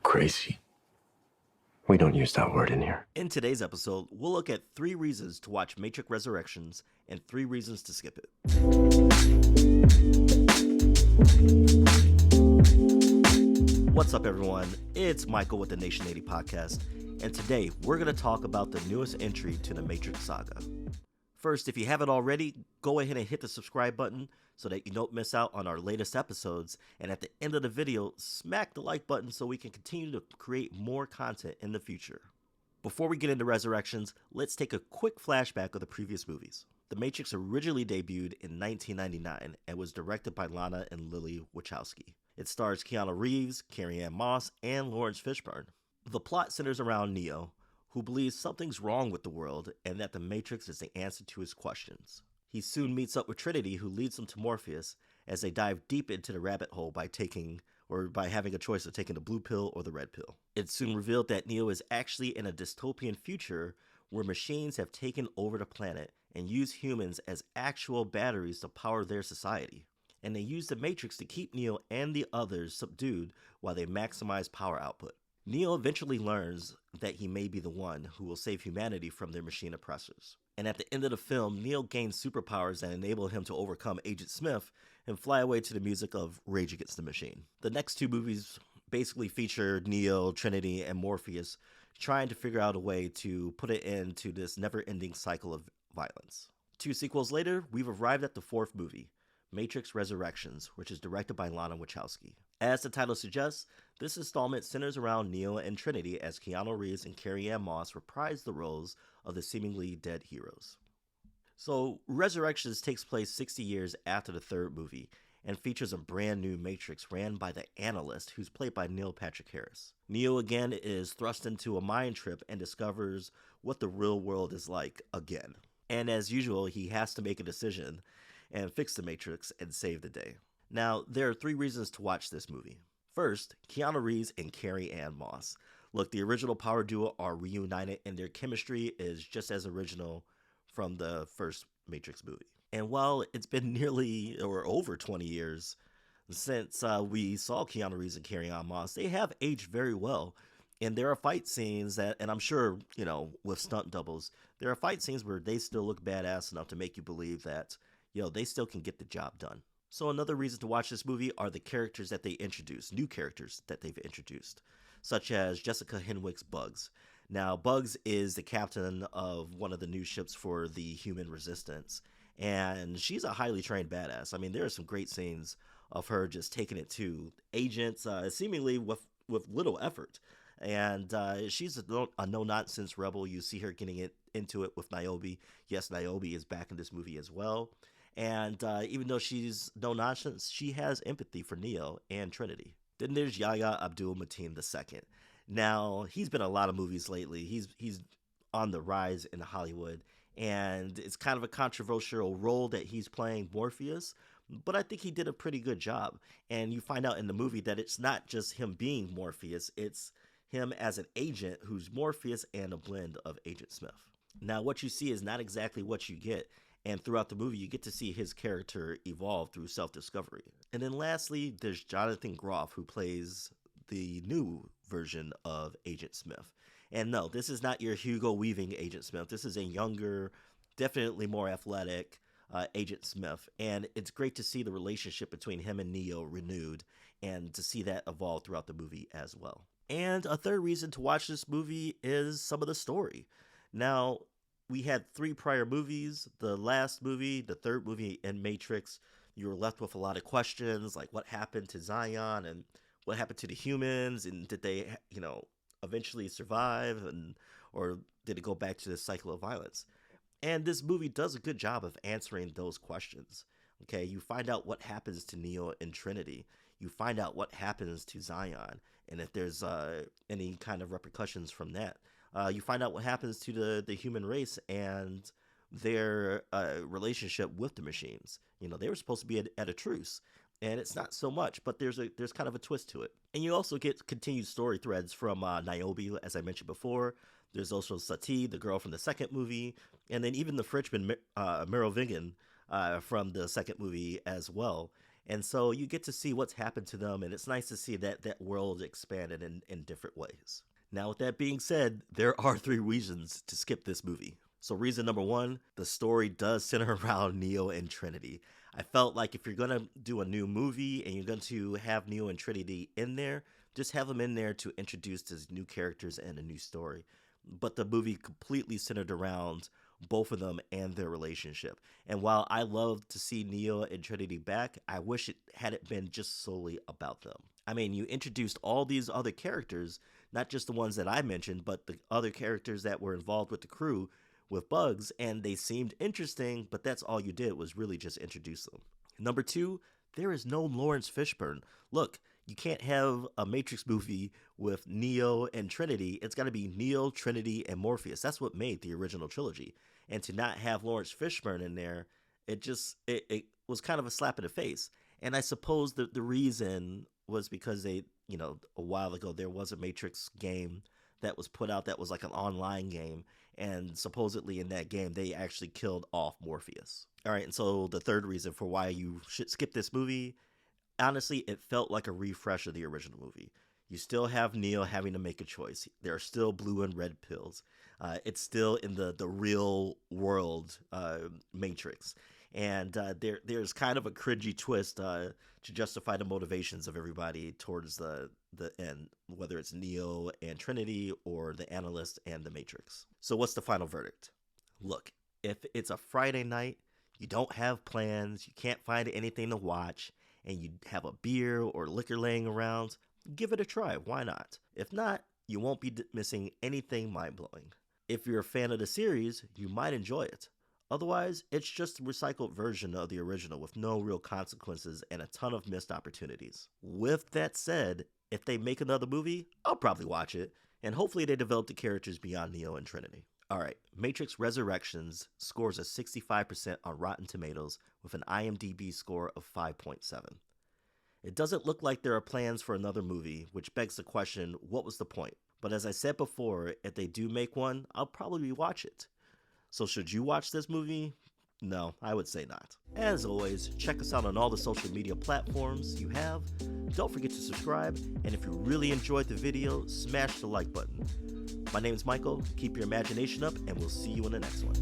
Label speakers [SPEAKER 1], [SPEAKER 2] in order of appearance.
[SPEAKER 1] crazy. We don't use that word in here.
[SPEAKER 2] In today's episode, we'll look at 3 reasons to watch Matrix Resurrections and 3 reasons to skip it. What's up, everyone? It's Michael with the Nation 80 podcast, and today we're going to talk about the newest entry to the Matrix saga. First, if you haven't already, go ahead and hit the subscribe button so that you don't miss out on our latest episodes, and at the end of the video, smack the like button so we can continue to create more content in the future. Before we get into Resurrections, let's take a quick flashback of the previous movies. The Matrix originally debuted in 1999 and was directed by Lana and Lily Wachowski. It stars Keanu Reeves, Carrie-Ann Moss, and Lawrence Fishburne. The plot centers around Neo, who believes something's wrong with the world and that the Matrix is the answer to his questions. He soon meets up with Trinity, who leads him to Morpheus as they dive deep into the rabbit hole by having a choice of taking the blue pill or the red pill. It's soon revealed that Neo is actually in a dystopian future where machines have taken over the planet and use humans as actual batteries to power their society. And they use the Matrix to keep Neo and the others subdued while they maximize power output. Neo eventually learns that he may be the one who will save humanity from their machine oppressors. And at the end of the film, Neo gains superpowers that enable him to overcome Agent Smith and fly away to the music of Rage Against the Machine. The next 2 movies basically feature Neo, Trinity, and Morpheus trying to figure out a way to put an end to this never-ending cycle of violence. 2 sequels later, we've arrived at the 4th movie, Matrix Resurrections, which is directed by Lana Wachowski. As the title suggests, this installment centers around Neo and Trinity as Keanu Reeves and Carrie-Ann Moss reprise the roles of the seemingly dead heroes. So, Resurrections takes place 60 years after the 3rd movie and features a brand new Matrix ran by the Analyst, who's played by Neil Patrick Harris. Neo again is thrust into a mind trip and discovers what the real world is like again. And as usual, he has to make a decision and fix the Matrix and save the day. Now, there are 3 reasons to watch this movie. First, Keanu Reeves and Carrie-Ann Moss. Look, the original power duo are reunited and their chemistry is just as original from the first Matrix movie. And while it's been nearly or over 20 years since we saw Keanu Reeves and Carrie-Ann Moss, they have aged very well. And there are fight scenes that, and I'm sure, with stunt doubles, there are fight scenes where they still look badass enough to make you believe that, they still can get the job done. So another reason to watch this movie are the characters that they introduced, new characters that they've introduced, such as Jessica Henwick's Bugs. Now, Bugs is the captain of one of the new ships for the human resistance, and she's a highly trained badass. I mean, there are some great scenes of her just taking it to agents, seemingly with little effort. And she's a no-nonsense rebel. You see her getting into it with Niobe. Yes, Niobe is back in this movie as well. And even though she's no nonsense, she has empathy for Neo and Trinity. Then there's Yahya Abdul-Mateen II. Now, he's been in a lot of movies lately. He's on the rise in Hollywood, and it's kind of a controversial role that he's playing Morpheus, but I think he did a pretty good job. And you find out in the movie that it's not just him being Morpheus, it's him as an agent who's Morpheus and a blend of Agent Smith. Now, what you see is not exactly what you get. And throughout the movie, you get to see his character evolve through self-discovery. And then lastly, there's Jonathan Groff, who plays the new version of Agent Smith. And no, this is not your Hugo Weaving Agent Smith. This is a younger, definitely more athletic Agent Smith. And it's great to see the relationship between him and Neo renewed and to see that evolve throughout the movie as well. And a third reason to watch this movie is some of the story. Now, we had 3 prior movies. The last movie, the 3rd movie in Matrix, you were left with a lot of questions, like what happened to Zion and what happened to the humans, and did they, eventually survive, or did it go back to the cycle of violence? And this movie does a good job of answering those questions. Okay, you find out what happens to Neo and Trinity. You find out what happens to Zion, and if there's any kind of repercussions from that. You find out what happens to the human race and their relationship with the machines. They were supposed to be at a truce, and it's not so much, but there's kind of a twist to it. And you also get continued story threads from Niobe, as I mentioned before. There's also Sati, the girl from the 2nd movie, and then even the Frenchman Merovingian from the 2nd movie as well. And so you get to see what's happened to them, and it's nice to see that world expanded in different ways. Now, with that being said, there are 3 reasons to skip this movie. So reason number 1, the story does center around Neo and Trinity. I felt like if you're going to do a new movie and you're going to have Neo and Trinity in there, just have them in there to introduce these new characters and a new story. But the movie completely centered around both of them and their relationship. And while I love to see Neo and Trinity back, I wish it had it been just solely about them. I mean, you introduced all these other characters, not just the ones that I mentioned, but the other characters that were involved with the crew with Bugs, and they seemed interesting, but that's all you did was really just introduce them. Number 2, there is no Lawrence Fishburne. Look, you can't have a Matrix movie with Neo and Trinity. It's got to be Neo, Trinity, and Morpheus. That's what made the original trilogy. And to not have Lawrence Fishburne in there, it was kind of a slap in the face. And I suppose the reason was because a while ago there was a Matrix game that was put out that was like an online game. And supposedly in that game, they actually killed off Morpheus. All right, and so the third reason for why you should skip this movie, honestly, it felt like a refresh of the original movie. You still have Neo having to make a choice. There are still blue and red pills. It's still in the real world Matrix. And there's kind of a cringy twist to justify the motivations of everybody towards the end, whether it's Neo and Trinity or the Analyst and the Matrix. So what's the final verdict? Look, if it's a Friday night, you don't have plans, you can't find anything to watch, and you have a beer or liquor laying around, give it a try. Why not? If not, you won't be missing anything mind-blowing. If you're a fan of the series, you might enjoy it. Otherwise, it's just a recycled version of the original with no real consequences and a ton of missed opportunities. With that said, if they make another movie, I'll probably watch it, and hopefully they develop the characters beyond Neo and Trinity. Alright, Matrix Resurrections scores a 65% on Rotten Tomatoes with an IMDb score of 5.7. It doesn't look like there are plans for another movie, which begs the question, what was the point? But as I said before, if they do make one, I'll probably watch it. So should you watch this movie? No, I would say not. As always, check us out on all the social media platforms you have. Don't forget to subscribe, and if you really enjoyed the video, smash the like button. My name is Michael, keep your imagination up, and we'll see you in the next one.